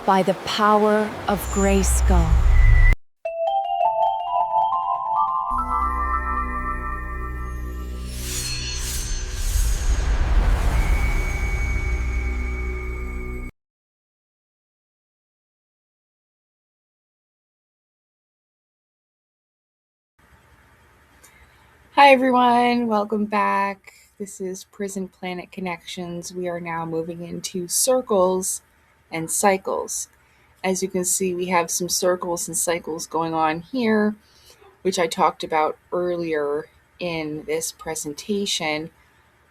by the power of Grayskull. Hi everyone, welcome back. This is Prison Planet Connections. We are now moving into circles and cycles. As you can see, we have some circles and cycles going on here, which I talked about earlier in this presentation.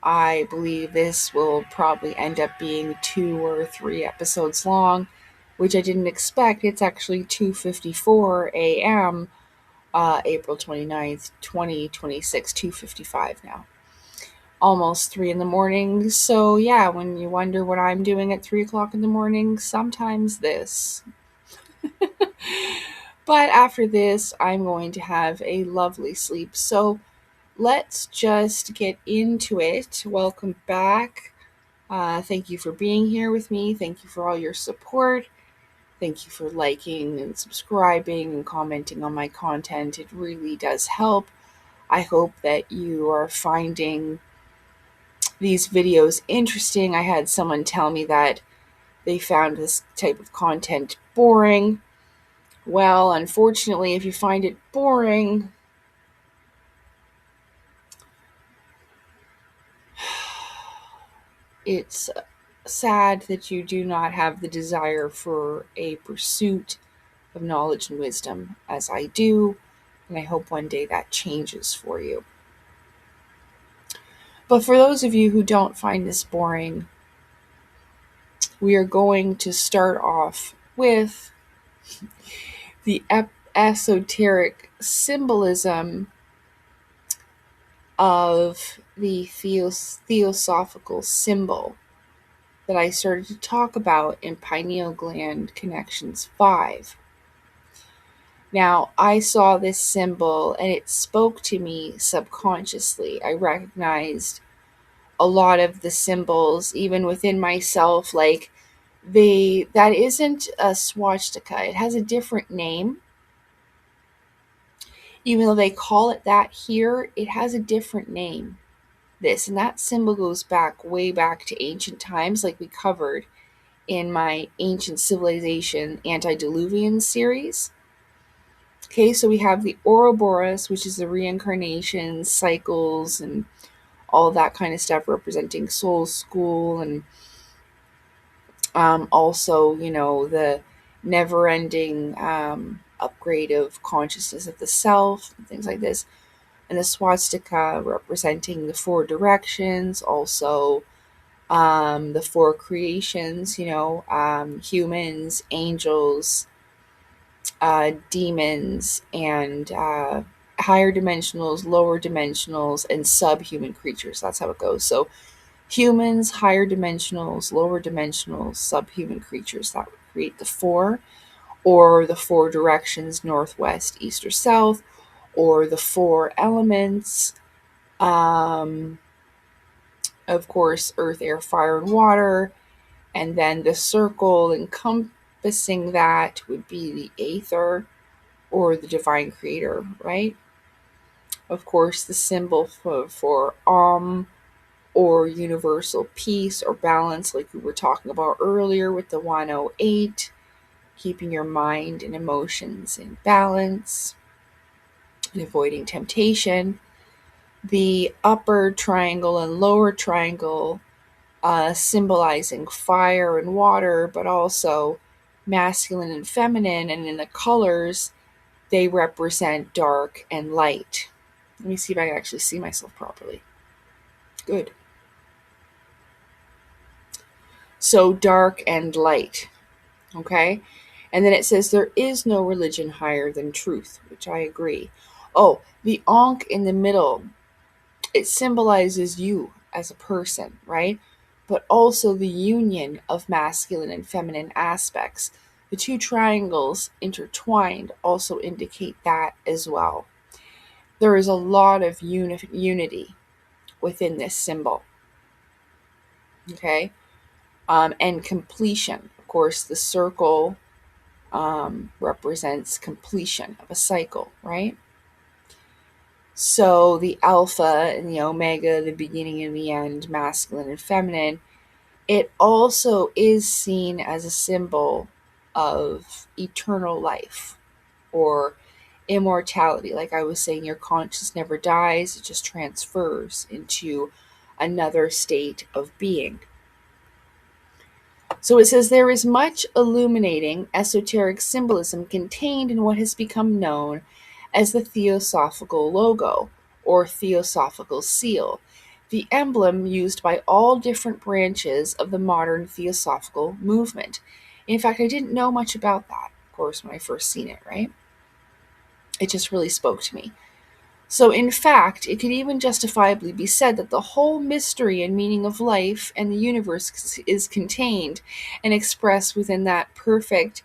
I believe this will probably end up being 2 or 3 episodes long, which I didn't expect. It's actually 2:54 a.m. April 29th, 2026, 2:55 now. Almost 3 in the morning. So yeah, when you wonder what I'm doing at 3 o'clock in the morning, sometimes this. But after this, I'm going to have a lovely sleep. So let's just get into it. Welcome back. Thank you for being here with me. Thank you for all your support. Thank you for liking and subscribing and commenting on my content. It really does help. I hope that you are finding these videos interesting. I had someone tell me that they found this type of content boring. Well, unfortunately, if you find it boring, it's sad that you do not have the desire for a pursuit of knowledge and wisdom as I do, and I hope one day that changes for you. But for those of you who don't find this boring, we are going to start off with the esoteric symbolism of the theosophical symbol that I started to talk about in Pineal Gland Connections 5. Now, I saw this symbol and it spoke to me subconsciously. I recognized a lot of the symbols, even within myself, like that isn't a swastika. It has a different name. Even though they call it that here, it has a different name. This and that symbol goes back way back to ancient times, like we covered in my Ancient Civilization Antediluvian series. Okay, so we have the Ouroboros, which is the reincarnation, cycles, and all that kind of stuff, representing soul school, and also, the never-ending upgrade of consciousness of the self, and things like this. And the swastika representing the 4 directions, also the 4 creations, humans, angels, demons, and higher dimensionals, lower dimensionals, and subhuman creatures. That's how it goes. So humans, higher dimensionals, lower dimensionals, subhuman creatures, that would create the 4, or the 4 directions, northwest, east, or south, or the 4 elements, of course, earth, air, fire, and water. And then the circle encompassing that would be the aether, or the divine creator, right? Of course, the symbol for or universal peace or balance, like we were talking about earlier with the 108, keeping your mind and emotions in balance and avoiding temptation. The upper triangle and lower triangle symbolizing fire and water, but also masculine and feminine, and in the colors, they represent dark and light. Let me see if I can actually see myself properly. Good. So dark and light. Okay? And then it says there is no religion higher than truth, which I agree. Oh, the Ankh in the middle, it symbolizes you as a person, right? But also the union of masculine and feminine aspects. The 2 triangles intertwined also indicate that as well. There is a lot of unity within this symbol. Okay? And completion. Of course, the circle represents completion of a cycle, right? So the alpha and the omega, the beginning and the end, masculine and feminine, it also is seen as a symbol of eternal life or immortality. Like I was saying, your conscious never dies, it just transfers into another state of being. So it says there is much illuminating esoteric symbolism contained in what has become known as the Theosophical logo or Theosophical seal, the emblem used by all different branches of the modern Theosophical movement. In fact, I didn't know much about that, of course, when I first seen it, right? It just really spoke to me. So, in fact, it could even justifiably be said that the whole mystery and meaning of life and the universe is contained and expressed within that perfect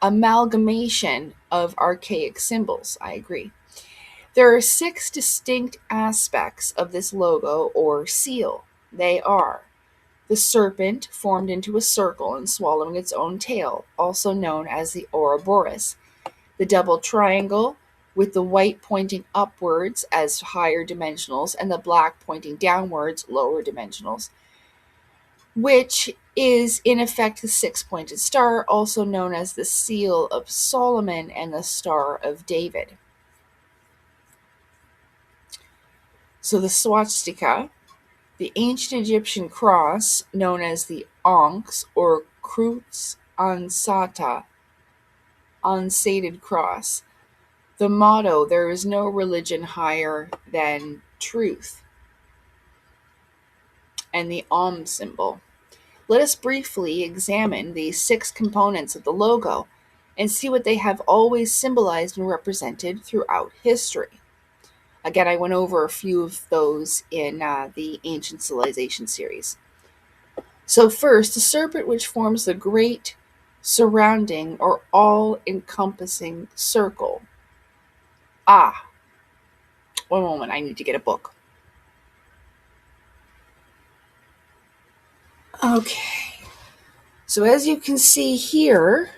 amalgamation of archaic symbols. I agree. There are 6 distinct aspects of this logo or seal. They are the serpent formed into a circle and swallowing its own tail, also known as the Ouroboros. The double triangle with the white pointing upwards as higher dimensionals and the black pointing downwards, lower dimensionals, which is in effect the 6-pointed star, also known as the seal of Solomon and the Star of David. So the swastika, the ancient Egyptian cross known as the Ankhs or Krutz Ansata, unsated cross. The motto, there is no religion higher than truth. And the symbol. Let us briefly examine these 6 components of the logo and see what they have always symbolized and represented throughout history. Again, I went over a few of those in the Ancient Civilization series. So first, the serpent, which forms the great surrounding or all-encompassing circle. One moment, I need to get a book. Okay, so as you can see here,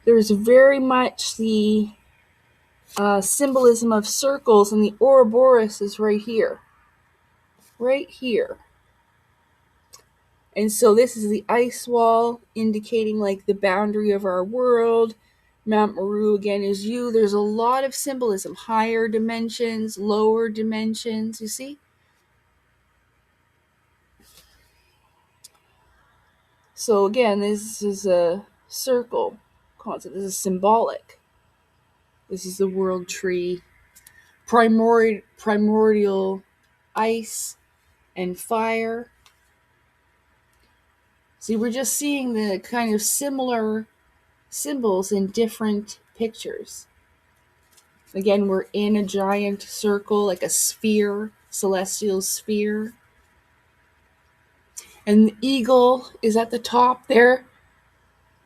there's very much the symbolism of circles, and the Ouroboros is right here. Right here. And so this is the ice wall, indicating like the boundary of our world. Mount Meru again is you. There's a lot of symbolism. Higher dimensions, lower dimensions, you see? So again, this is a circle concept. This is symbolic. This is the world tree. Primordial ice and fire. See, we're just seeing the kind of similar symbols in different pictures. Again, we're in a giant circle, like a sphere, celestial sphere. And the eagle is at the top there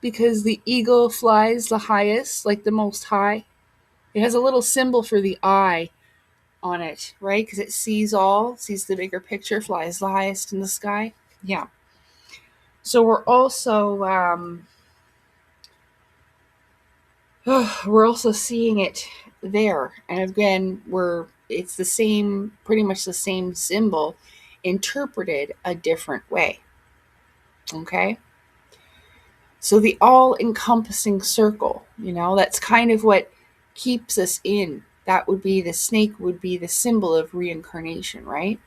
because the eagle flies the highest, like the most high. It has a little symbol for the eye on it, right? Because it sees the bigger picture, flies the highest in the sky. Yeah. So we're also seeing it there, and again, it's the same, pretty much the same symbol, interpreted a different way. Okay. So the all-encompassing circle, that's kind of what keeps us in. That would be the snake, would be the symbol of reincarnation, right?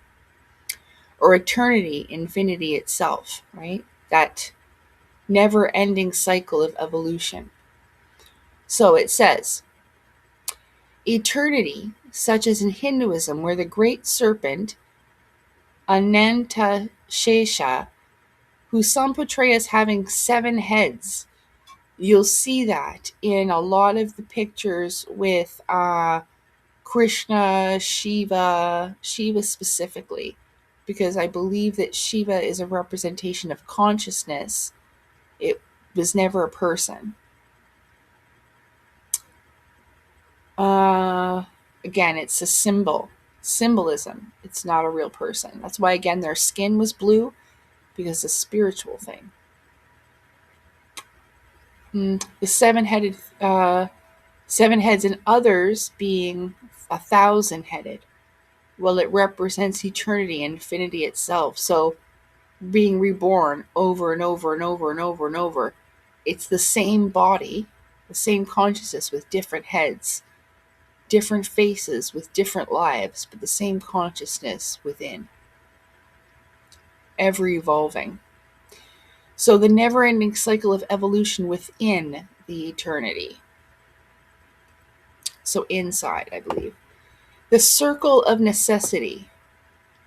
Or eternity, infinity itself, right? That never-ending cycle of evolution. So it says, eternity, such as in Hinduism, where the great serpent, Anantashesha, who some portray as having 7 heads, you'll see that in a lot of the pictures with Krishna, Shiva specifically, because I believe that Shiva is a representation of consciousness. It was never a person. Again, it's a symbolism. It's not a real person. That's why, again, their skin was blue, because it's a spiritual thing. The seven heads, and others being 1,000-headed. Well, it represents eternity and infinity itself. So being reborn over and over and over and over and over, it's the same body, the same consciousness with different heads, different faces with different lives, but the same consciousness within, ever evolving. So the never-ending cycle of evolution within the eternity. So inside, I believe. The circle of necessity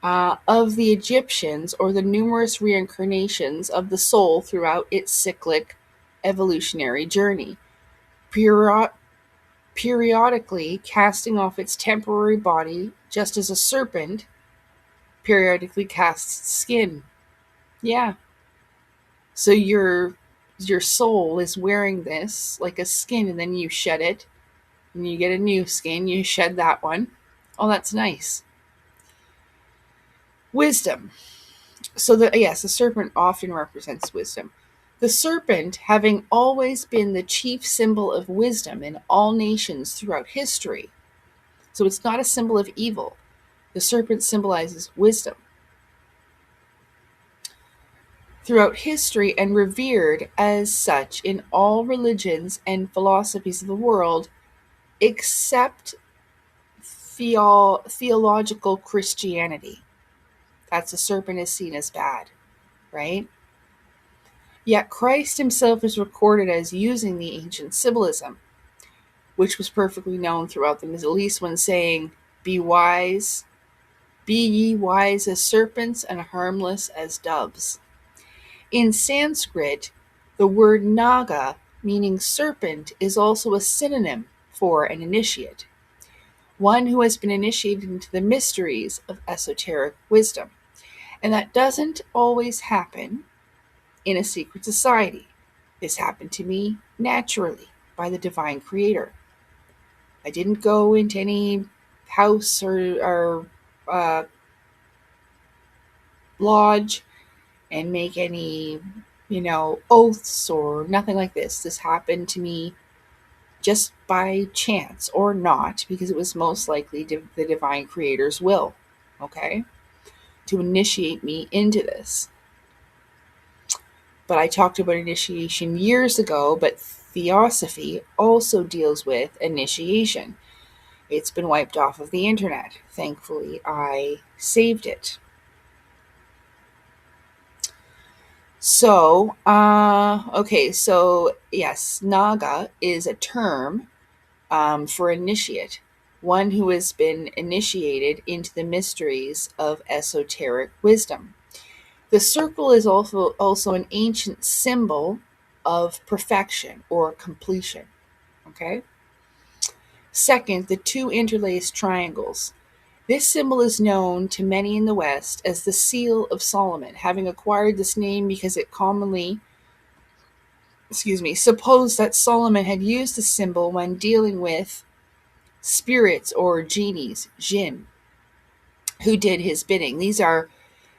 of the Egyptians, or the numerous reincarnations of the soul throughout its cyclic evolutionary journey, periodically casting off its temporary body, just as a serpent periodically casts skin. Yeah. So your soul is wearing this like a skin, and then you shed it, and you get a new skin, you shed that one. Oh, that's nice. Wisdom. So the serpent often represents wisdom. The serpent having always been the chief symbol of wisdom in all nations throughout history. So it's not a symbol of evil. The serpent symbolizes wisdom. Throughout history, and revered as such in all religions and philosophies of the world, except theological Christianity. That's the serpent is seen as bad, right? Yet Christ himself is recorded as using the ancient symbolism, which was perfectly known throughout the Middle East, when saying, be ye wise as serpents and harmless as doves. In Sanskrit, the word naga, meaning serpent, is also a synonym for an initiate, one who has been initiated into the mysteries of esoteric wisdom. And that doesn't always happen in a secret society. This happened to me naturally by the divine creator. I didn't go into any house or lodge and make any, oaths or nothing like this. This happened to me just by chance, or not, because it was most likely the divine creator's will, okay, to initiate me into this. But I talked about initiation years ago, but Theosophy also deals with initiation. It's been wiped off of the internet. Thankfully, I saved it. So, yes, Naga is a term for initiate, one who has been initiated into the mysteries of esoteric wisdom. The circle is also an ancient symbol of perfection or completion. Okay. Second, the two interlaced triangles. This symbol is known to many in the West as the Seal of Solomon, having acquired this name because it commonly, supposed that Solomon had used the symbol when dealing with spirits or genies, jinn, who did his bidding.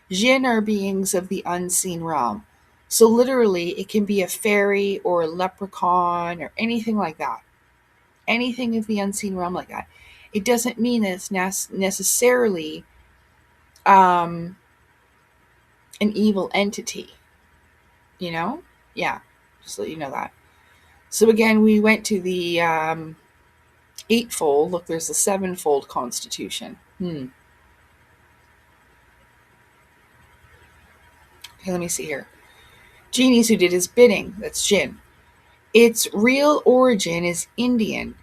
Jinn are beings of the unseen realm. So literally, it can be a fairy or a leprechaun or anything like that. Anything of the unseen realm like that. It doesn't mean that it's necessarily an evil entity. Yeah, just so you know that. So again, we went to the eightfold. Look, there's the sevenfold constitution. Okay, let me see here. Genies who did his bidding. That's jinn. Its real origin is Indian,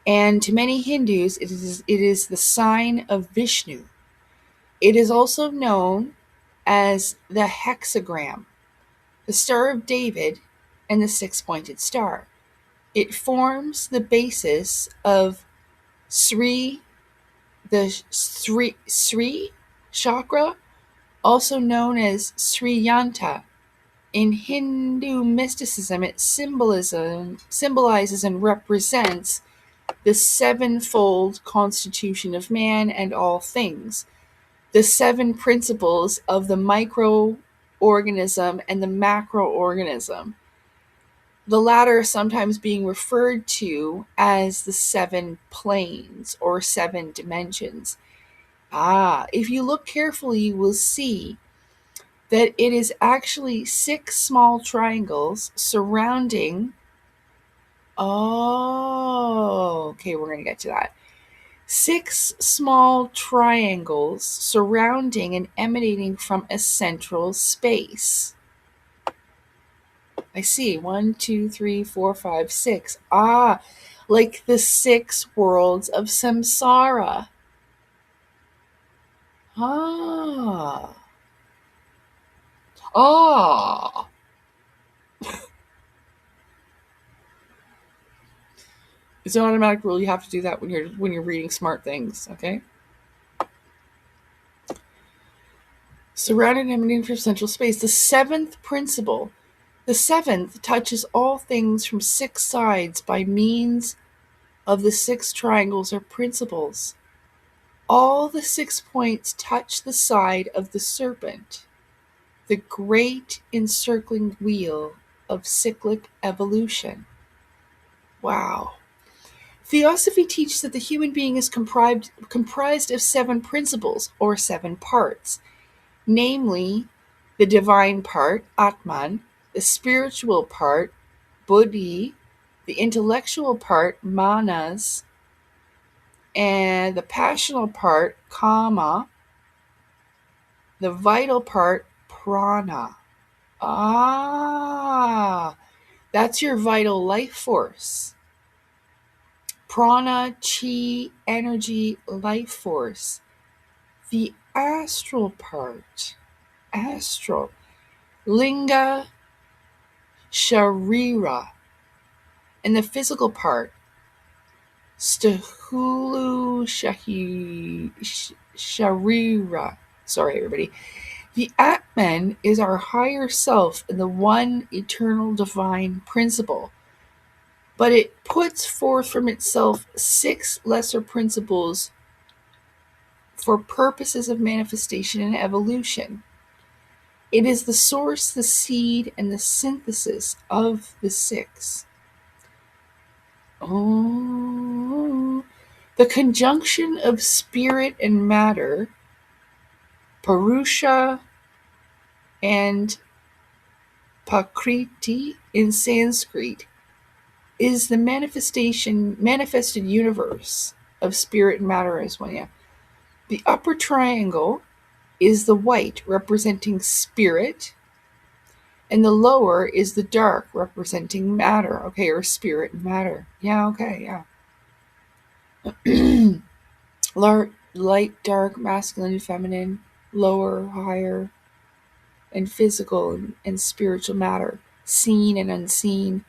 and to many Hindus, it is the sign of Vishnu. It is also known as the hexagram, the Star of David, and the six-pointed star. It forms the basis of the Sri chakra, also known as Sri Yanta. In Hindu mysticism, it symbolizes and represents the sevenfold constitution of man and all things, the seven principles of the microorganism and the macroorganism. the latter sometimes being referred to as the 7 planes or 7 dimensions. If you look carefully, you will see that it is actually 6 small triangles surrounding. Okay, we're going to get to that. 6 small triangles surrounding and emanating from a central space. I see. 1, 2, 3, 4, 5, 6. Like the 6 worlds of Samsara. Ah. Ah. It's an automatic rule. You have to do that when you're reading smart things, okay? Surrounded and emanating from central space. The 7th principle. The 7th touches all things from 6 sides by means of the 6 triangles or principles. All the 6 points touch the side of the serpent, the great encircling wheel of cyclic evolution. Wow. Theosophy teaches that the human being is comprised of 7 principles or 7 parts, namely the divine part, Atman, the spiritual part, Buddhi, the intellectual part, Manas, and the passional part, Kama, the vital part, Prana. That's your vital life force. Prana, chi, energy, life force. The astral part, astral, linga, sharira. And the physical part, stahulu, sharira. Sorry, everybody. The Atman is our higher self and the one eternal divine principle. But it puts forth from itself 6 lesser principles for purposes of manifestation and evolution. It is the source, the seed, and the synthesis of the 6. The conjunction of spirit and matter, Purusha and Prakriti in Sanskrit, is the manifested universe of spirit and matter as well. Yeah. The upper triangle is the white, representing spirit, and the lower is the dark, representing matter, okay, or spirit and matter. Yeah, okay, yeah. Light, dark, masculine, feminine, lower, higher, and physical and spiritual matter, seen and unseen.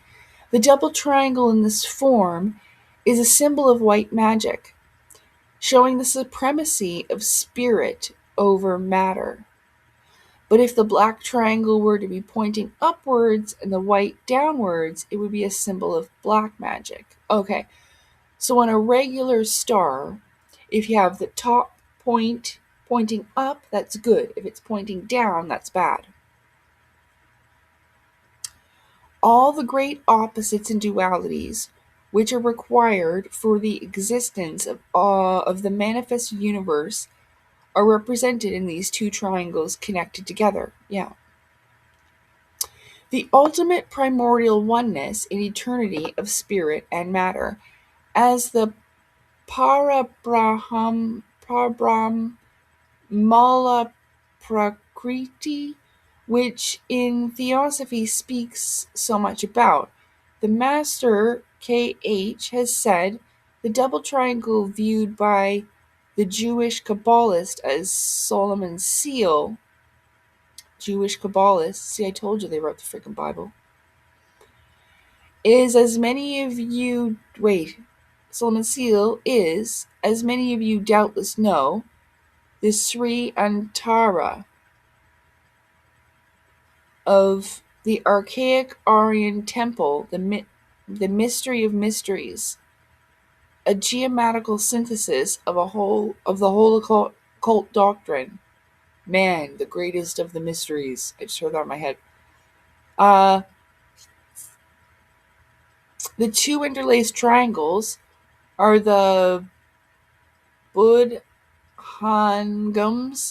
The double triangle in this form is a symbol of white magic, showing the supremacy of spirit over matter. But if the black triangle were to be pointing upwards and the white downwards, it would be a symbol of black magic. Okay, so on a regular star, if you have the top point pointing up, that's good. If it's pointing down, that's bad. All the great opposites and dualities, which are required for the existence of the manifest universe, are represented in these 2 triangles connected together. Yeah. The ultimate primordial oneness in eternity of spirit and matter, as the Parabraham Mala Prakriti, which in Theosophy speaks so much about. The master K.H. has said the double triangle viewed by the Jewish Kabbalist as Solomon's seal. Jewish Kabbalists, see, I told you they wrote the freaking Bible. Solomon's seal is, as many of you doubtless know, the Sri Antara of the archaic Aryan temple, the mystery of mysteries, a geometrical synthesis of the whole occult doctrine. Man, the greatest of the mysteries. I just heard that in my head. The two interlaced triangles are the Budhangams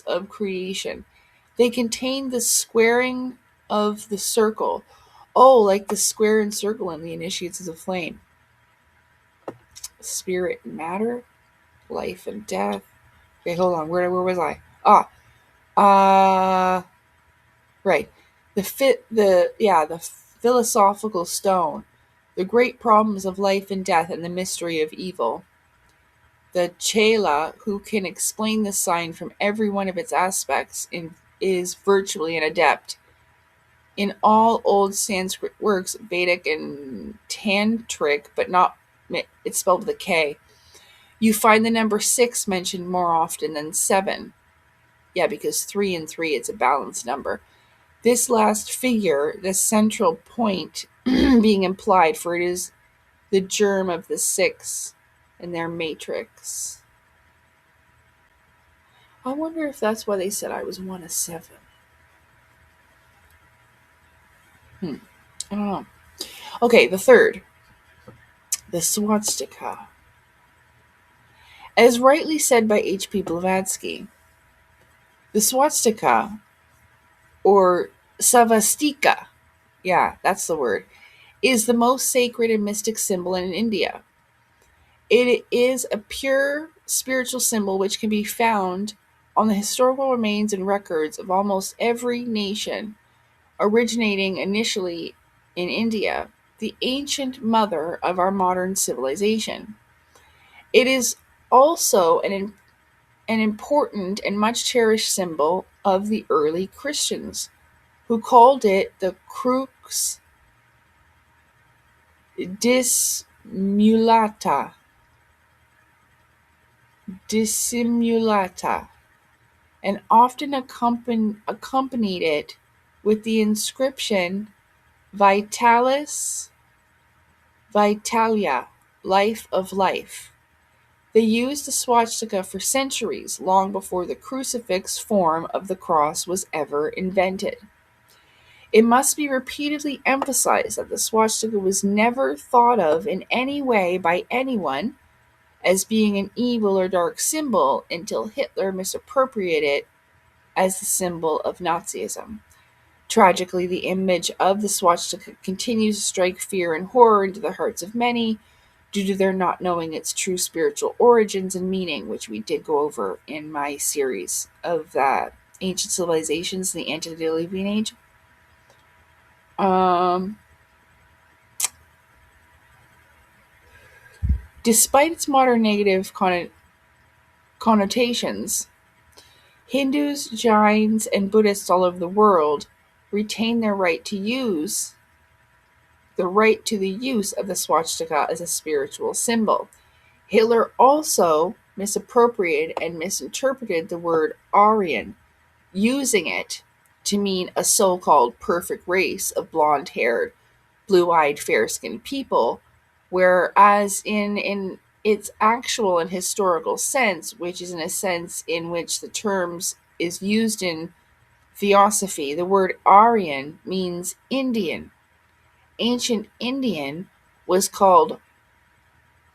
of creation. They contain the squaring of the circle. Oh, like the square and circle in the initiates of the flame. Spirit and matter, life and death. Okay, hold on. Where was I? Right. The philosophical stone, the great problems of life and death, and the mystery of evil. The chela, who can explain the sign from every one of its aspects, is virtually an adept. In all old Sanskrit works, Vedic and Tantric, but not, it's spelled with a K, you find the number 6 mentioned more often than 7. Yeah, because 3 and 3, it's a balanced number. This last figure, the central point being implied, for it is the germ of the 6 in their matrix. I wonder if that's why they said I was 1 of 7. I don't know. Okay, the third, the swastika. As rightly said by H.P. Blavatsky, the swastika, or savastika, yeah, that's the word, is the most sacred and mystic symbol in India. It is a pure spiritual symbol which can be found on the historical remains and records of almost every nation, originating initially in India, the ancient mother of our modern civilization. It is also an important and much cherished symbol of the early Christians, who called it the crux dissimulata, and often accompanied it with the inscription Vitalis Vitalia, life of life. They used the swastika for centuries, long before the crucifix form of the cross was ever invented. It must be repeatedly emphasized that the swastika was never thought of in any way by anyone as being an evil or dark symbol until Hitler misappropriated it as the symbol of Nazism. Tragically, the image of the swastika continues to strike fear and horror into the hearts of many due to their not knowing its true spiritual origins and meaning, which we did go over in my series of ancient civilizations in the antediluvian age. Despite its modern negative connotations, Hindus, Jains, and Buddhists all over the world retain their right to the use of the swastika as a spiritual symbol. Hitler also misappropriated and misinterpreted the word Aryan, using it to mean a so-called perfect race of blonde-haired, blue-eyed, fair-skinned people, whereas in its actual and historical sense, which is in a sense in which the terms is used in Theosophy, the word Aryan means Indian. Ancient Indian was called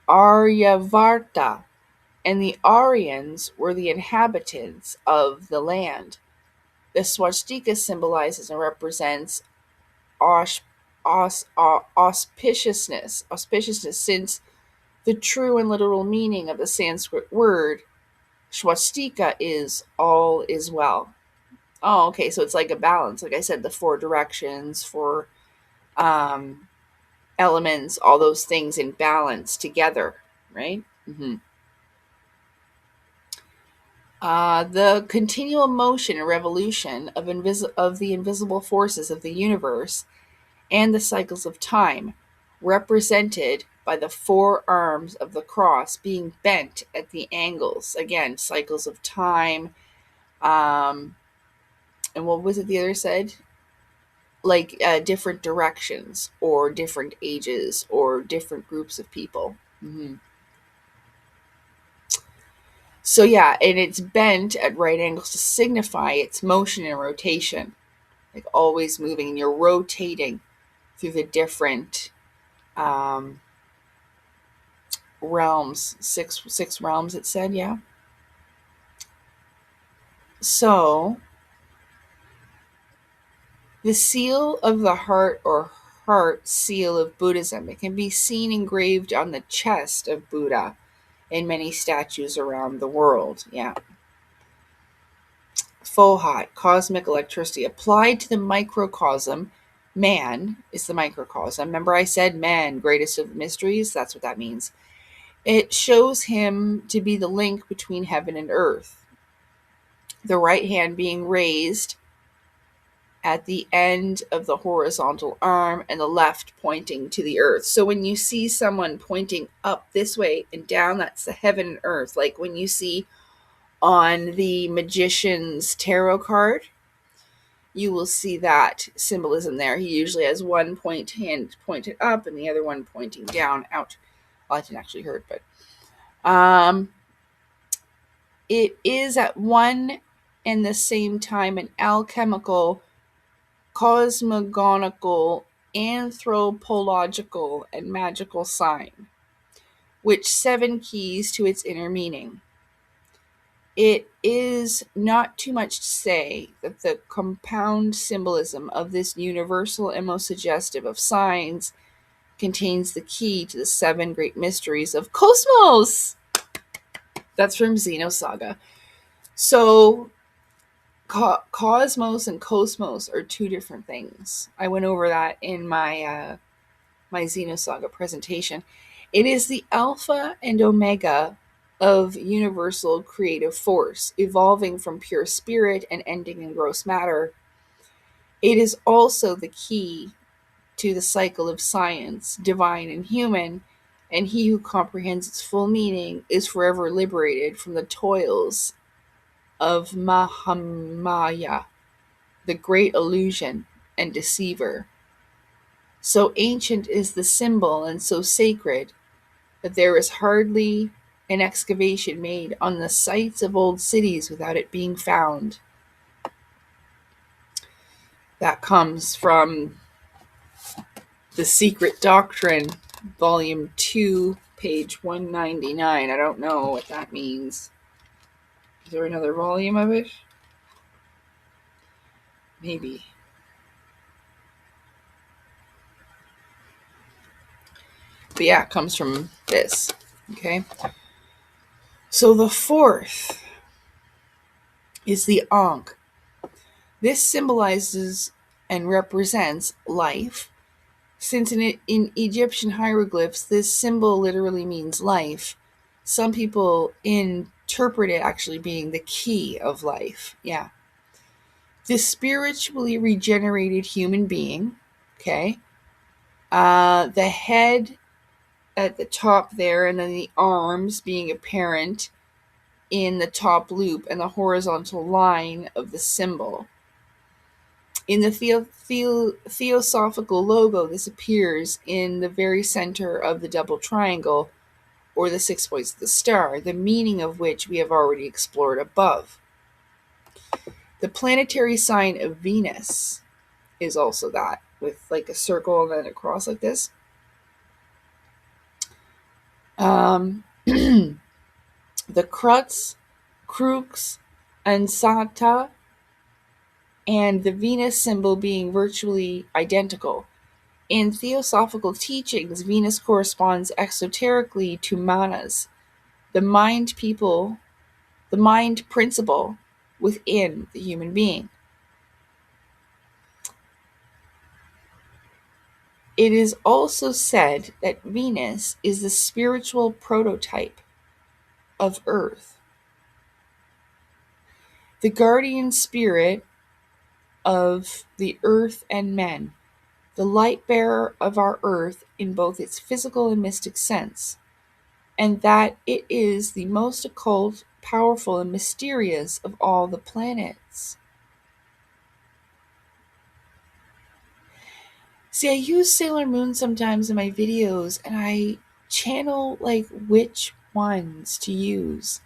Aryavarta, and the Aryans were the inhabitants of the land. The swastika symbolizes and represents auspiciousness, since the true and literal meaning of the Sanskrit word swastika is all is well. Oh, okay, so it's like a balance. Like I said, the 4 directions, 4 elements, all those things in balance together, right? The continual motion and revolution of the invisible forces of the universe and the cycles of time, represented by the 4 arms of the cross being bent at the angles. Again, cycles of time. And what was it the other said? Like different directions or different ages or different groups of people. So yeah, and it's bent at right angles to signify its motion and rotation, like always moving, and you're rotating through the different realms, six realms, it said, yeah. So the seal of the heart, or heart seal of Buddhism, it can be seen engraved on the chest of Buddha in many statues around the world. Yeah. Fohat, cosmic electricity applied to the microcosm. Man is the microcosm. Remember I said man, greatest of the mysteries? That's what that means. It shows him to be the link between heaven and earth. The right hand being raised at the end of the horizontal arm and the left pointing to the earth. So when you see someone pointing up this way and down, that's the heaven and earth. Like when you see on the magician's tarot card, you will see that symbolism there. He usually has one hand pointed up and the other one pointing down, out. Well, I didn't actually hurt, but it is at one and the same time an alchemical, cosmogonical, anthropological, and magical sign, which 7 keys to its inner meaning. It is not too much to say that the compound symbolism of this universal and most suggestive of signs contains the key to the 7 great mysteries of cosmos. That's from Xenosaga. So cosmos and cosmos are 2 different things. I went over that in my my Xenosaga presentation. It is the alpha and omega of universal creative force, evolving from pure spirit and ending in gross matter. It is also the key to the cycle of science, divine and human, and he who comprehends its full meaning is forever liberated from the toils of Mahamaya, the great illusion and deceiver. So ancient is the symbol and so sacred that there is hardly an excavation made on the sites of old cities without it being found. That comes from The Secret Doctrine, Volume 2, page 199. I don't know what that means. Is there another volume of it? Maybe. But yeah, it comes from this. Okay. So the 4th is the Ankh. This symbolizes and represents life. Since in Egyptian hieroglyphs, this symbol literally means life, some people interpret it actually being the key of life. Yeah. This spiritually regenerated human being, okay, the head at the top there, and then the arms being apparent in the top loop and the horizontal line of the symbol. In the Theosophical logo, this appears in the very center of the double triangle, or the 6 points of the star, the meaning of which we have already explored above. The planetary sign of Venus is also that, with like a circle and then a cross like this. The crux, and Sata, and the Venus symbol being virtually identical. In theosophical teachings, Venus corresponds exoterically to manas, the mind principle within the human being. It is also said that Venus is the spiritual prototype of Earth, the guardian spirit of the earth and men, the light bearer of our earth in both its physical and mystic sense, and that it is the most occult, powerful, and mysterious of all the planets. See, I use Sailor Moon sometimes in my videos, and I channel like which ones to use.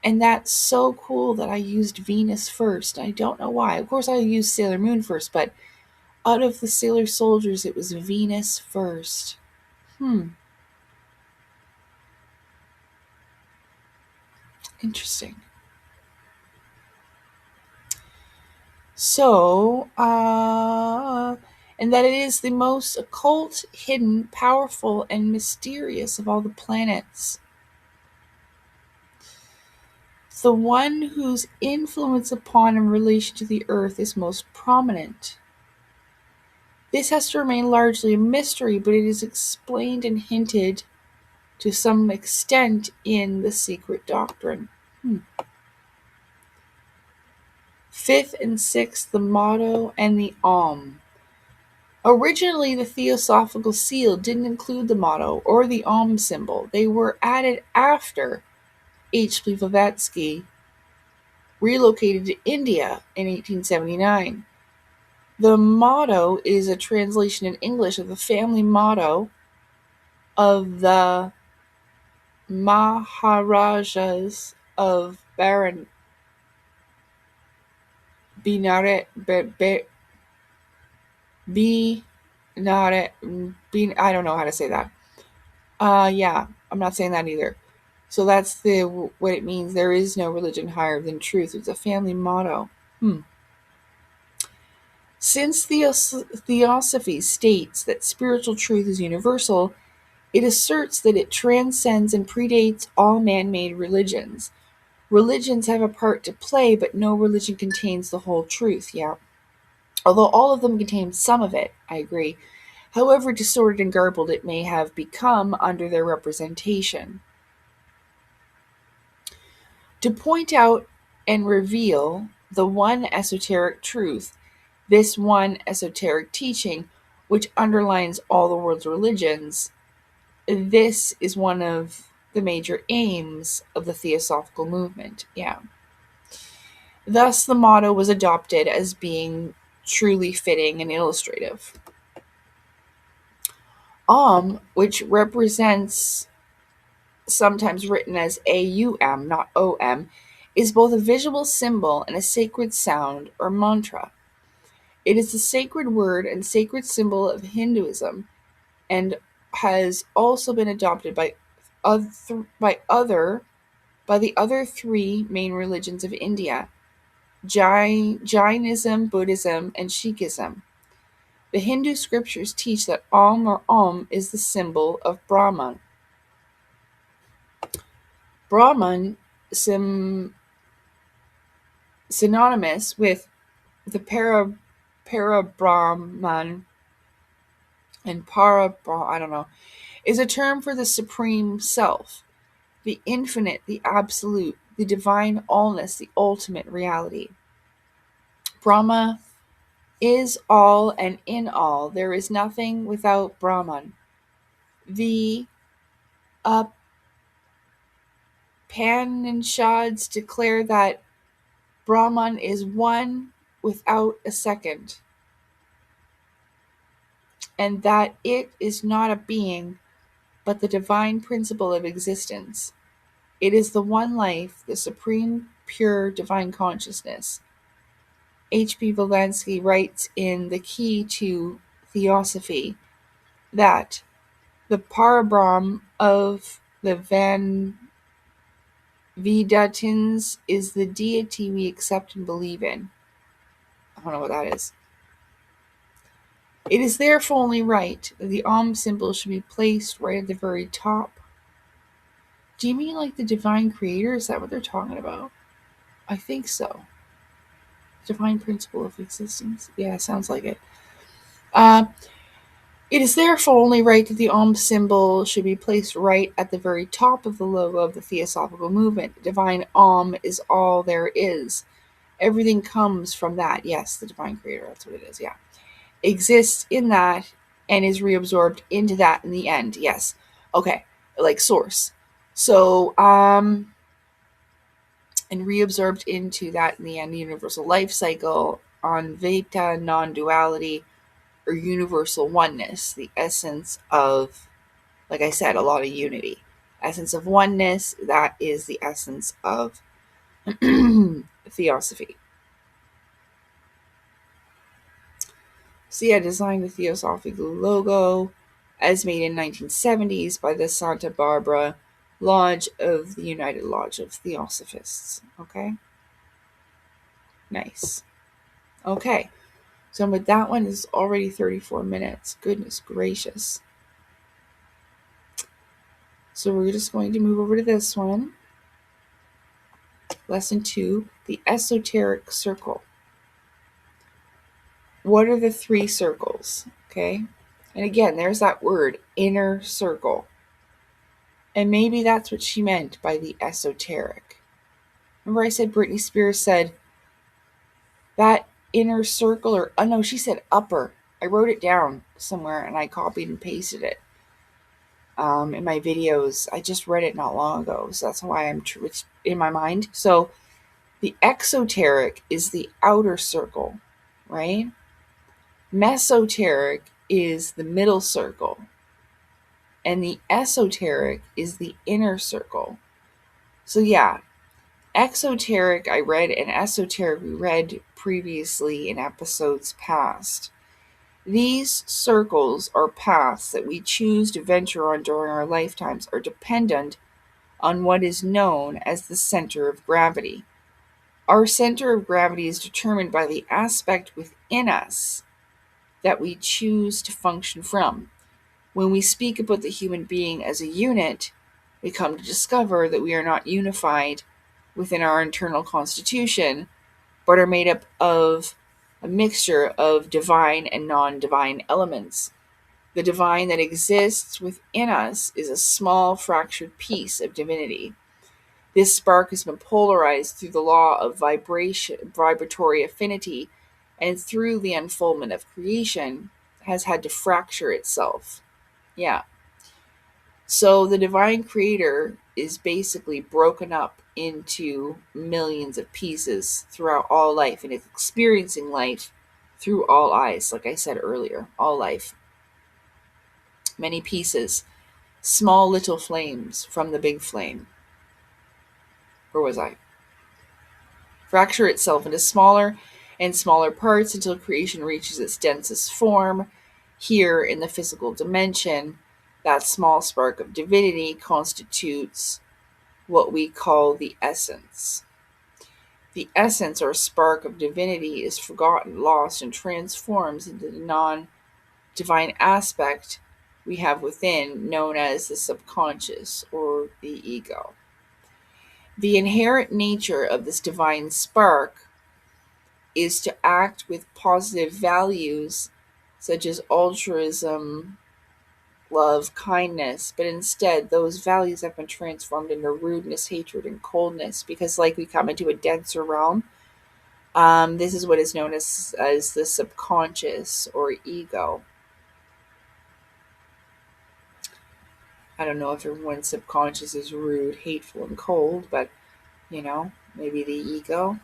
And that's so cool that I used Venus first. I don't know why. Of course, I used Sailor Moon first, but out of the Sailor Soldiers, it was Venus first. Interesting. So, and that it is the most occult, hidden, powerful, and mysterious of all the planets. The one whose influence upon and relation to the earth is most prominent. This has to remain largely a mystery, but it is explained and hinted to some extent in the secret doctrine. Fifth and sixth, the motto and the Originally, the Theosophical seal didn't include the motto or the symbol. They were added after H.P. Blavatsky relocated to India in 1879. The motto is a translation in English of the family motto of the Maharajas of Binaret, I don't know how to say that. Yeah, I'm not saying that either. So that's what it means. There is no religion higher than truth. It's a family motto. Since Theosophy states that spiritual truth is universal, it asserts that it transcends and predates all man-made religions. Religions have a part to play, but no religion contains the whole truth, yeah. Although all of them contain some of it, I agree. However distorted and garbled it may have become under their representation. To point out and reveal the one esoteric truth, this one esoteric teaching, which underlines all the world's religions, this is one of the major aims of the Theosophical movement. Yeah. Thus, the motto was adopted as being truly fitting and illustrative. Which represents, sometimes written as AUM, not OM, is both a visual symbol and a sacred sound or mantra. It is the sacred word and sacred symbol of Hinduism and has also been adopted by the other three main religions of India: Jainism, Buddhism, and Sikhism. The Hindu scriptures teach that Om is the symbol of Brahman. Brahman, synonymous with the Parabrahman and I don't know, is a term for the supreme self, the infinite, the absolute, the divine allness, the ultimate reality. Brahma is all and in all. There is nothing without Brahman. The Upanishads declare that Brahman is one without a second, and that it is not a being, but the divine principle of existence. It is the one life, the supreme, pure, divine consciousness. H.P. Blavatsky writes in The Key to Theosophy that the Parabrahm of the Vedatins is the deity we accept and believe in. I don't know what that is. It is therefore only right that the symbol should be placed right at the very top. Do you mean like the divine creator? Is that what they're talking about? I think so. Divine principle of existence. Yeah, sounds like it. It is therefore only right that the symbol should be placed right at the very top of the logo of the Theosophical movement. Divine is all there is. Everything comes from that. Yes, the divine creator, that's what it is, yeah. Exists in that and is reabsorbed into that in the end. Yes. Okay. Like source. So, and reabsorbed into that in the end, universal life cycle, on Veda, non-duality, or universal oneness, the essence of, like I said, a lot of unity. Essence of oneness, that is the essence of Theosophy. So yeah, designed the Theosophical logo as made in 1970s by the Santa Barbara Lodge of the United Lodge of Theosophists. Okay? Nice. Okay. So with that one is already 34 minutes. Goodness gracious. So we're just going to move over to this one. Lesson 2, the esoteric circle. What are the 3 circles? Okay. And again, there's that word, inner circle. And maybe that's what she meant by the esoteric. Remember I said Britney Spears said that inner circle, or, oh no, she said upper. I wrote it down somewhere and I copied and pasted it in my videos. I just read it not long ago, so that's why it's in my mind. So the exoteric is the outer circle, right? Mesoteric is the middle circle. And the esoteric is the inner circle. So yeah, exoteric I read and esoteric we read previously in episodes past. These circles or paths that we choose to venture on during our lifetimes are dependent on what is known as the center of gravity. Our center of gravity is determined by the aspect within us that we choose to function from. When we speak about the human being as a unit, we come to discover that we are not unified within our internal constitution, but are made up of a mixture of divine and non-divine elements. The divine that exists within us is a small fractured piece of divinity. This spark has been polarized through the law of vibratory affinity, and through the unfoldment of creation, has had to fracture itself. Yeah. So the divine creator is basically broken up into millions of pieces throughout all life, and it's experiencing life through all eyes, like I said earlier, all life. Many pieces, small little flames from the big flame. Where was I? Fracture itself into smaller and smaller parts until creation reaches its densest form. Here in the physical dimension, that small spark of divinity constitutes what we call the essence. The essence or spark of divinity is forgotten, lost, and transforms into the non-divine aspect we have within, known as the subconscious or the ego. The inherent nature of this divine spark is to act with positive values such as altruism, love, kindness, but instead those values have been transformed into rudeness, hatred, and coldness because, like, we come into a denser realm. This is what is known as the subconscious or ego. I don't know if everyone's subconscious is rude, hateful, and cold, but maybe the ego.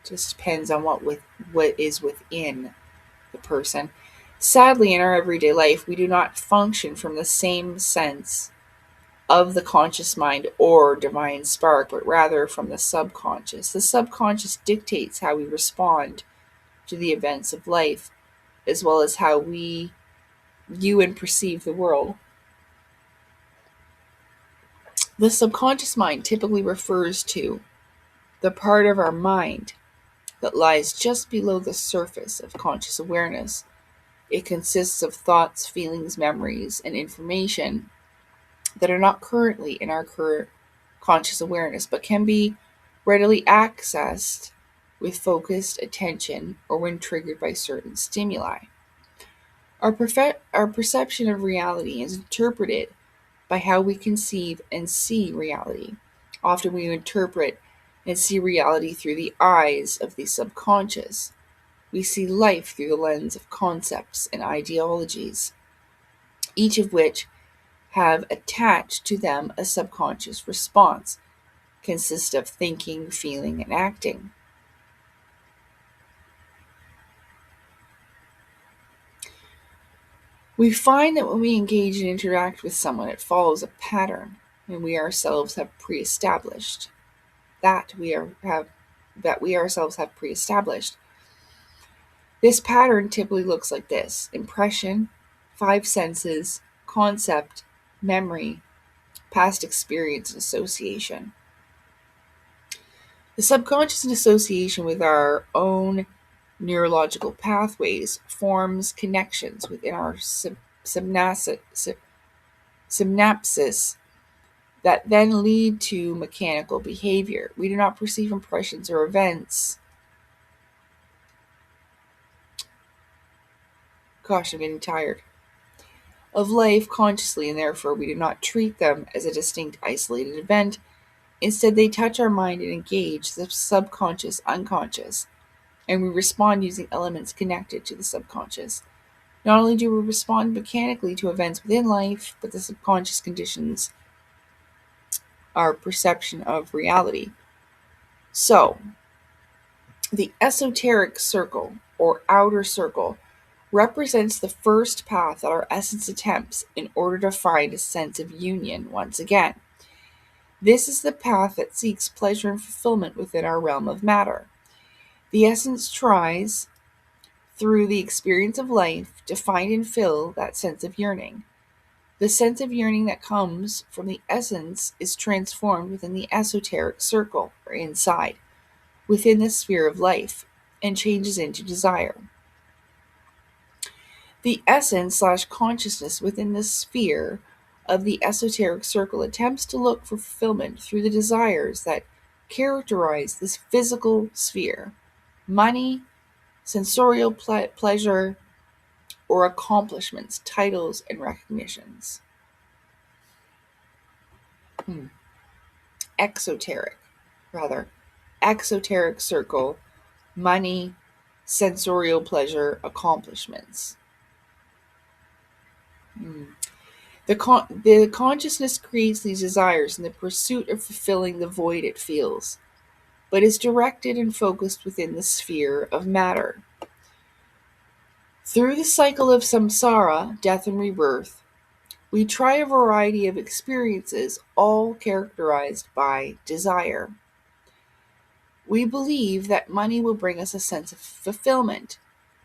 Just depends on what is within the person. Sadly, in our everyday life, we do not function from the same sense of the conscious mind or divine spark, but rather from the subconscious. The subconscious dictates how we respond to the events of life, as well as how we view and perceive the world. The subconscious mind typically refers to the part of our mind that lies just below the surface of conscious awareness. It consists of thoughts, feelings, memories, and information that are not currently in our current conscious awareness, but can be readily accessed with focused attention or when triggered by certain stimuli. Our perception of reality is interpreted by how we conceive and see reality. Often we interpret and see reality through the eyes of the subconscious. We see life through the lens of concepts and ideologies, each of which have attached to them a subconscious response, consist of thinking, feeling, and acting. We find that when we engage and interact with someone, it follows a pattern, and we ourselves have pre-established. That we ourselves have pre-established. This pattern typically looks like this: impression, five senses, concept, memory, past experience, and association. The subconscious, in association with our own neurological pathways, forms connections within our synapses that then lead to mechanical behavior. We do not perceive impressions or events. Gosh, I'm getting tired. Of life consciously, and therefore we do not treat them as a distinct, isolated event. Instead, they touch our mind and engage the subconscious, unconscious, and we respond using elements connected to the subconscious. Not only do we respond mechanically to events within life, but the subconscious conditions our perception of reality. So, the esoteric circle, or outer circle, represents the first path that our essence attempts in order to find a sense of union once again. This is the path that seeks pleasure and fulfillment within our realm of matter. The essence tries, through the experience of life, to find and fill that sense of yearning. The sense of yearning that comes from the essence is transformed within the esoteric circle, or inside, within the sphere of life, and changes into desire. The essence/consciousness within the sphere of the esoteric circle attempts to look for fulfillment through the desires that characterize this physical sphere: money, sensorial pleasure, or accomplishments, titles, and recognitions. Exoteric, rather. Exoteric circle: money, sensorial pleasure, accomplishments. The consciousness creates these desires in the pursuit of fulfilling the void it feels, but is directed and focused within the sphere of matter. Through the cycle of samsara, death and rebirth, we try a variety of experiences, all characterized by desire. We believe that money will bring us a sense of fulfillment,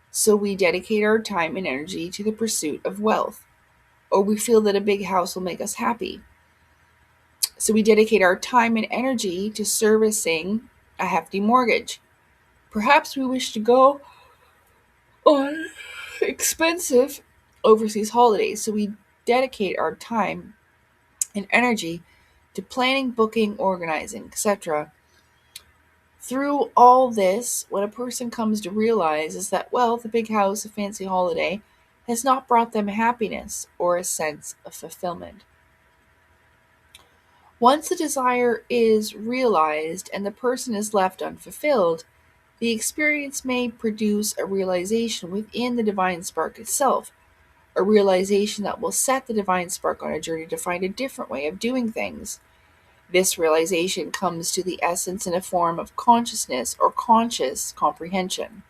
so we dedicate our time and energy to the pursuit of wealth. Or we feel that a big house will make us happy, so we dedicate our time and energy to servicing a hefty mortgage. Perhaps we wish to go on expensive overseas holidays, so we dedicate our time and energy to planning, booking, organizing, etc. Through all this, what a person comes to realize is that wealth, a big house, a fancy holiday, has not brought them happiness or a sense of fulfillment. Once the desire is realized and the person is left unfulfilled, the experience may produce a realization within the divine spark itself, a realization that will set the divine spark on a journey to find a different way of doing things. This realization comes to the essence in a form of consciousness or conscious comprehension.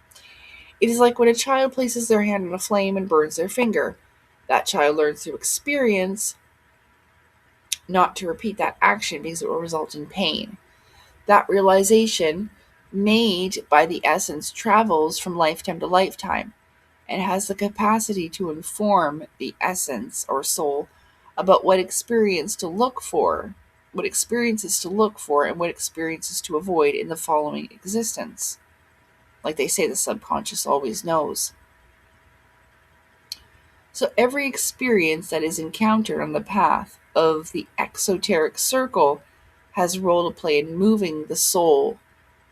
It is like when a child places their hand on a flame and burns their finger. That child learns through experience not to repeat that action because it will result in pain. That realization made by the essence travels from lifetime to lifetime and has the capacity to inform the essence or soul about what experience to look for, what experiences to look for, and what experiences to avoid in the following existence. Like they say, the subconscious always knows. So every experience that is encountered on the path of the exoteric circle has a role to play in moving the soul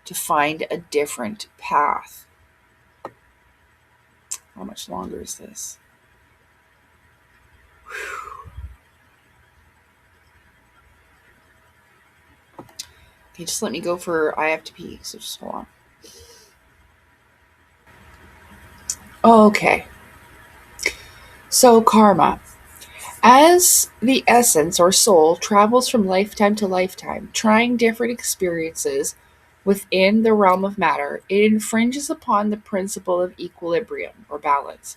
to find a different path. How much longer is this? Okay, just let me go for, I have to pee, so just hold on. Okay. So karma. As the essence or soul travels from lifetime to lifetime, trying different experiences within the realm of matter, it infringes upon the principle of equilibrium or balance.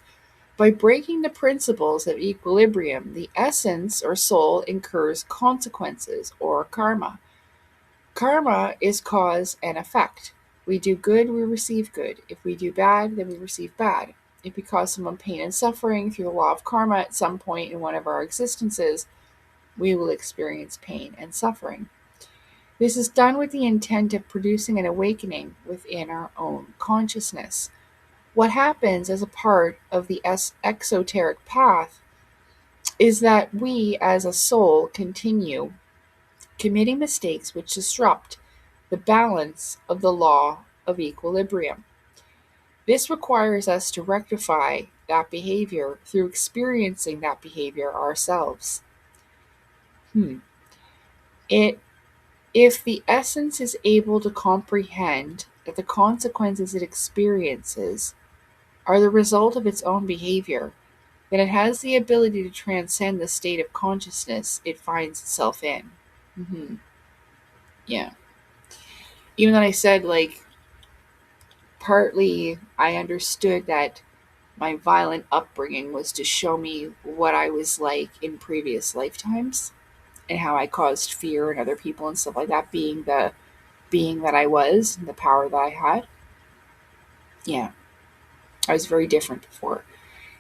By breaking the principles of equilibrium, the essence or soul incurs consequences or karma. Karma is cause and effect. We do good, we receive good. If we do bad, then we receive bad. If we cause someone pain and suffering through the law of karma at some point in one of our existences, we will experience pain and suffering. This is done with the intent of producing an awakening within our own consciousness. What happens as a part of the exoteric path is that we as a soul continue committing mistakes which disrupt the balance of the law of equilibrium. This requires us to rectify that behavior through experiencing that behavior ourselves. If the essence is able to comprehend that the consequences it experiences are the result of its own behavior, then it has the ability to transcend the state of consciousness it finds itself in. Yeah. Even though I said, partly I understood that my violent upbringing was to show me what I was like in previous lifetimes and how I caused fear in other people and stuff like that, being the being that I was and the power that I had. Yeah. I was very different before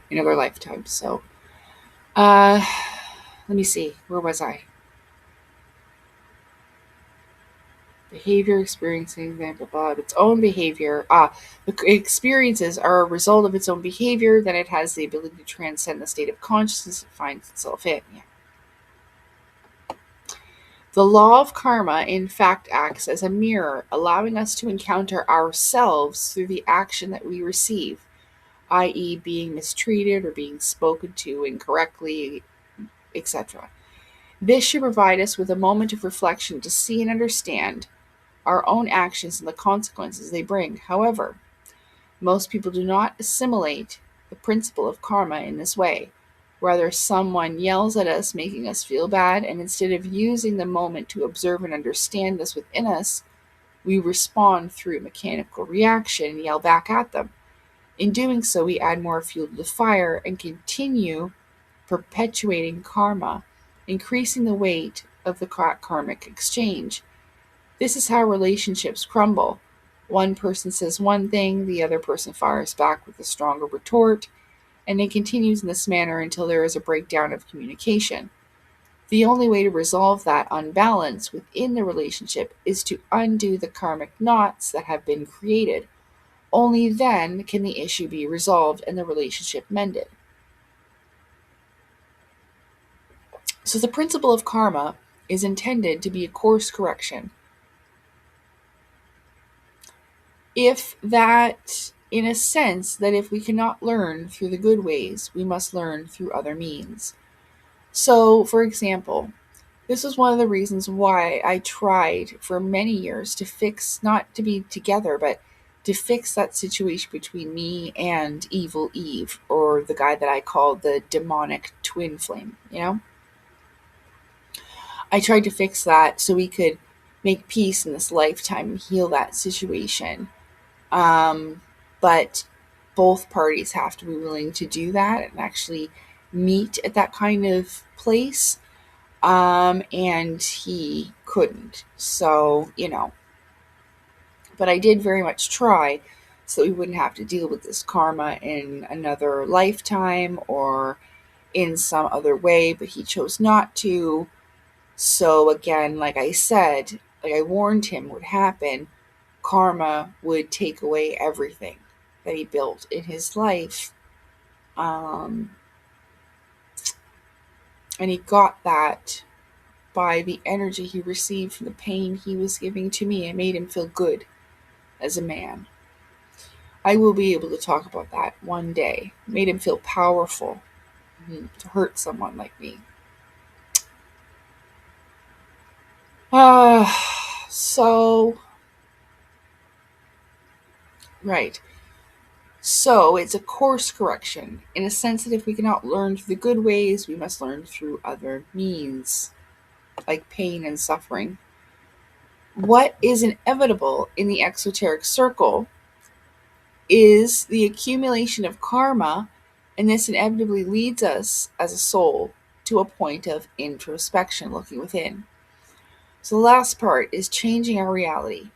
in other lifetimes. So, let me see. Where was I? Behavior, experiencing, blah, blah, blah, its own behavior. The experiences are a result of its own behavior, then it has the ability to transcend the state of consciousness it finds itself in. Yeah. The law of karma, in fact, acts as a mirror, allowing us to encounter ourselves through the action that we receive, i.e., being mistreated or being spoken to incorrectly, etc. This should provide us with a moment of reflection to see and understand our own actions and the consequences they bring. However, most people do not assimilate the principle of karma in this way. Rather, someone yells at us, making us feel bad, and instead of using the moment to observe and understand this within us, we respond through mechanical reaction and yell back at them. In doing so, we add more fuel to the fire and continue perpetuating karma, increasing the weight of the karmic exchange. This is how relationships crumble. One person says one thing, the other person fires back with a stronger retort, and it continues in this manner until there is a breakdown of communication. The only way to resolve that unbalance within the relationship is to undo the karmic knots that have been created. Only then can the issue be resolved and the relationship mended. So the principle of karma is intended to be a course correction. If that, in a sense, that if we cannot learn through the good ways, we must learn through other means. So, for example, this was one of the reasons why I tried for many years to fix, not to be together, but to fix that situation between me and Evil Eve, or the guy that I called the demonic twin flame, I tried to fix that so we could make peace in this lifetime and heal that situation. But both parties have to be willing to do that and actually meet at that kind of place. And he couldn't. So, but I did very much try so we wouldn't have to deal with this karma in another lifetime or in some other way, but he chose not to. So again, like I said, like I warned him would happen, karma would take away everything that he built in his life. And he got that by the energy he received from the pain he was giving to me. It made him feel good as a man. I will be able to talk about that one day. It made him feel powerful to hurt someone like me. Right. So it's a course correction in a sense that if we cannot learn through the good ways, we must learn through other means, like pain and suffering. What is inevitable in the exoteric circle is the accumulation of karma, and this inevitably leads us as a soul to a point of introspection, looking within. So the last part is changing our reality.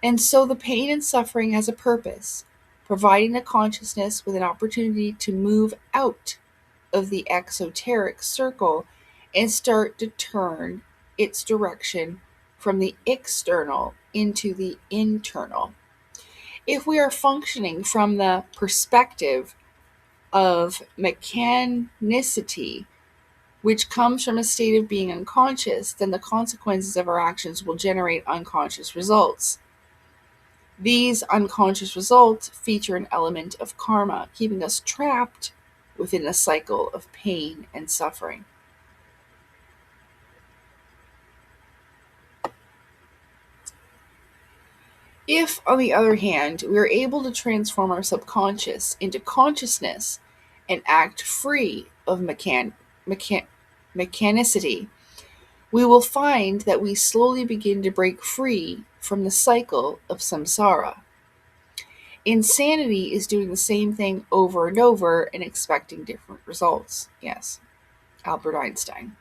And so the pain and suffering has a purpose, providing the consciousness with an opportunity to move out of the exoteric circle and start to turn its direction from the external into the internal. If we are functioning from the perspective of mechanicity, which comes from a state of being unconscious, then the consequences of our actions will generate unconscious results. These unconscious results feature an element of karma, keeping us trapped within a cycle of pain and suffering. If, on the other hand, we are able to transform our subconscious into consciousness and act free of mechanicity, we will find that we slowly begin to break free from the cycle of samsara. Insanity is doing the same thing over and over and expecting different results. Yes, Albert Einstein.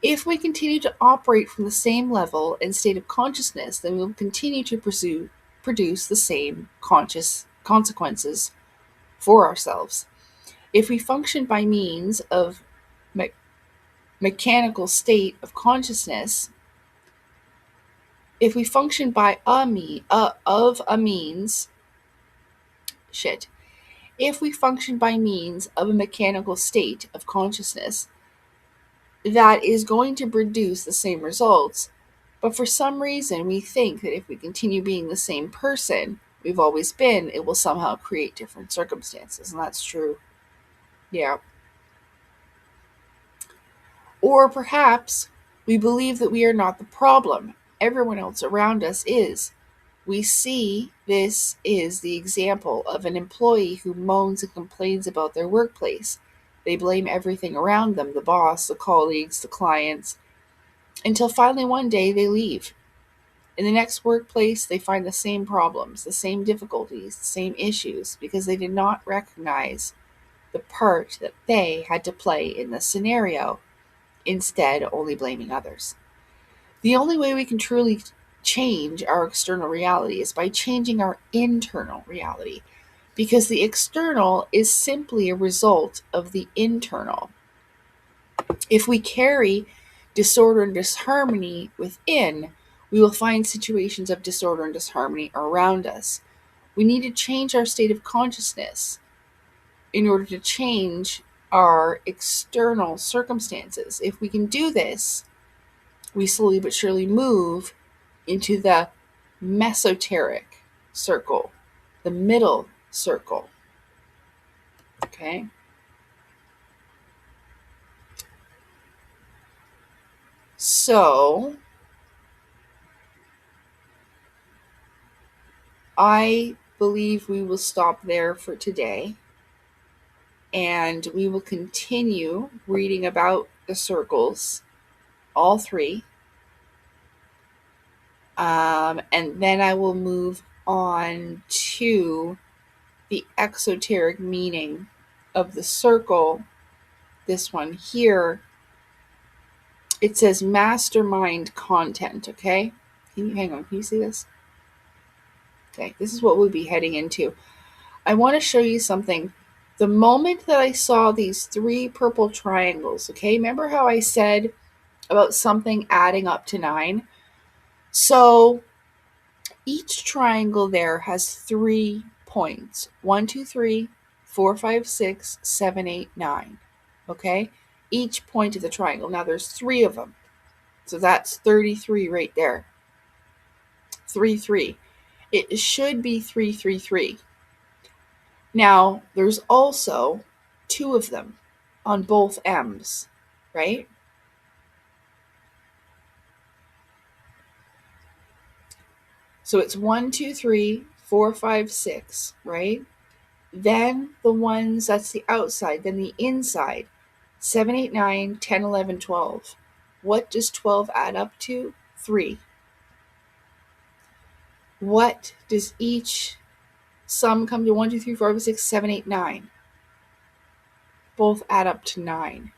If we continue to operate from the same level and state of consciousness, then we will continue to produce the same conscious consequences for ourselves. If we function by means of mechanical state of consciousness, if we function by if we function by means of a mechanical state of consciousness, that is going to produce the same results. But for some reason, we think that if we continue being the same person we've always been, it will somehow create different circumstances. And that's true. Yeah. Or perhaps we believe that we are not the problem. Everyone else around us is. We see this is the example of an employee who moans and complains about their workplace. They blame everything around them, the boss, the colleagues, the clients, until finally one day they leave. In the next workplace, they find the same problems, the same difficulties, the same issues, because they did not recognize the part that they had to play in the scenario, instead only blaming others. The only way we can truly change our external reality is by changing our internal reality, because the external is simply a result of the internal. If we carry disorder and disharmony within, we will find situations of disorder and disharmony around us. We need to change our state of consciousness in order to change our external circumstances. If we can do this, we slowly but surely move into the mesoteric circle, the middle circle. Okay? So, I believe we will stop there for today, and we will continue reading about the circles, all three, and then I will move on to the exoteric meaning of the circle. This one here, it says mastermind content, okay? Hang on, can you see this? Okay, this is what we'll be heading into. I want to show you something. The moment that I saw these three purple triangles, okay, remember how I said about something adding up to 9? So each triangle there has 3 points. 1, 2, 3, 4, 5, 6, 7, 8, 9. Okay? Each point of the triangle. Now there's 3 of them. So that's 33 right there. 3, 3. It should be 3, 3, 3. Now, there's also 2 of them on both M's, right? So it's 1, 2, 3, 4, 5, 6, right? Then the ones, that's the outside, then the inside, 7, 8, 9, 10, 11, 12. What does 12 add up to? 3. What does each sum come to? 1, 2, 3, 4, 5, 6, 7, 8, 9. Both add up to 9.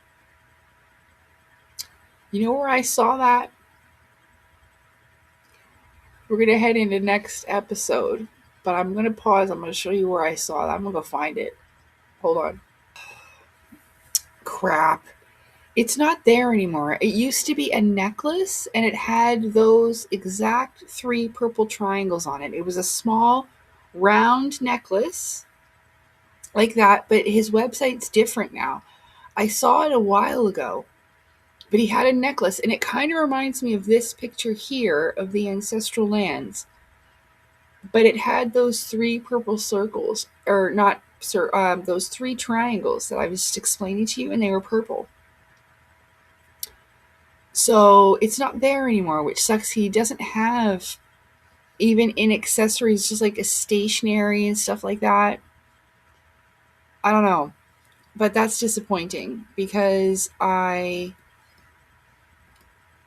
You know where I saw that? We're going to head into next episode, but I'm going to pause. I'm going to show you where I saw that. I'm going to go find it. Hold on. Crap. It's not there anymore. It used to be a necklace and it had those exact 3 purple triangles on it. It was a small round necklace like that, but his website's different now. I saw it a while ago, but he had a necklace and it kind of reminds me of this picture here of the ancestral lands. But it had those 3 purple circles, or not, those 3 triangles that I was just explaining to you, and they were purple. So it's not there anymore, which sucks. He doesn't have, even in accessories, just like a stationery and stuff like that. I don't know. But that's disappointing because I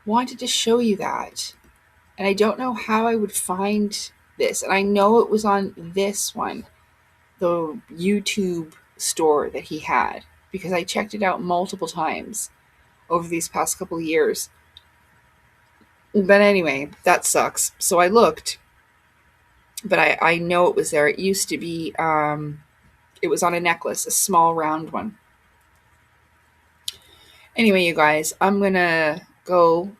wanted to show you that. And I don't know how I would find this. And I know it was on this one, the YouTube store that he had, because I checked it out multiple times over these past couple of years. But anyway, that sucks. So I looked, but I know it was there. It used to be, it was on a necklace, a small round one. Anyway, you guys, I'm going to go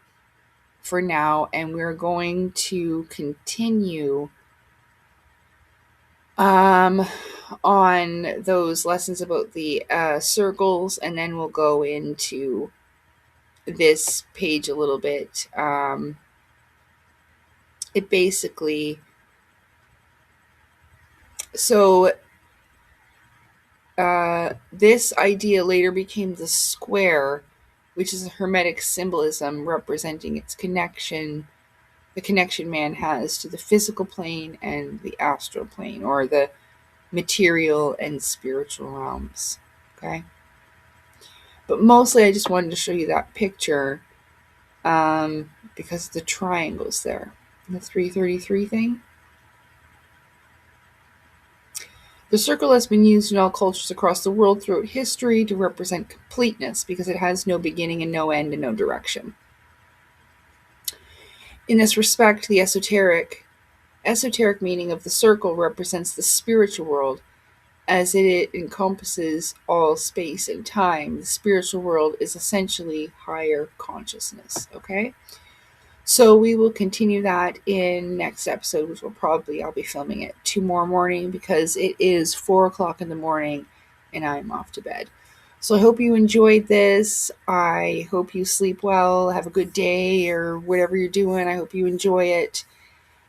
for now, and we're going to continue on those lessons about the circles, and then we'll go into this page a little bit. It basically, so this idea later became the square, which is a Hermetic symbolism representing its connection, the connection man has to the physical plane and the astral plane, or the material and spiritual realms. Okay. But mostly I just wanted to show you that picture because the triangles there. The 333 thing. The circle has been used in all cultures across the world throughout history to represent completeness because it has no beginning and no end and no direction. In this respect, the esoteric meaning of the circle represents the spiritual world, as it encompasses all space and time. The spiritual world is essentially higher consciousness, okay? So we will continue that in next episode, which I'll be filming it tomorrow morning because it is 4 o'clock in the morning and I'm off to bed. So I hope you enjoyed this. I hope you sleep well, have a good day, or whatever you're doing. I hope you enjoy it.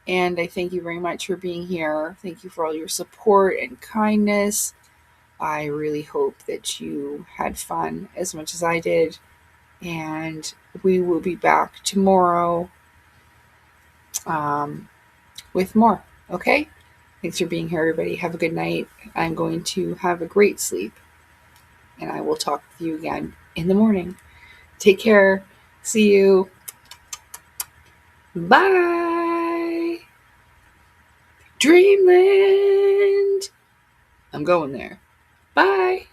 And I thank you very much for being here. Thank you for all your support and kindness. I really hope that you had fun as much as I did. And we will be back tomorrow with more. Okay? Thanks for being here, everybody. Have a good night. I'm going to have a great sleep. And I will talk with you again in the morning. Take care. See you. Bye. Dreamland. I'm going there. Bye.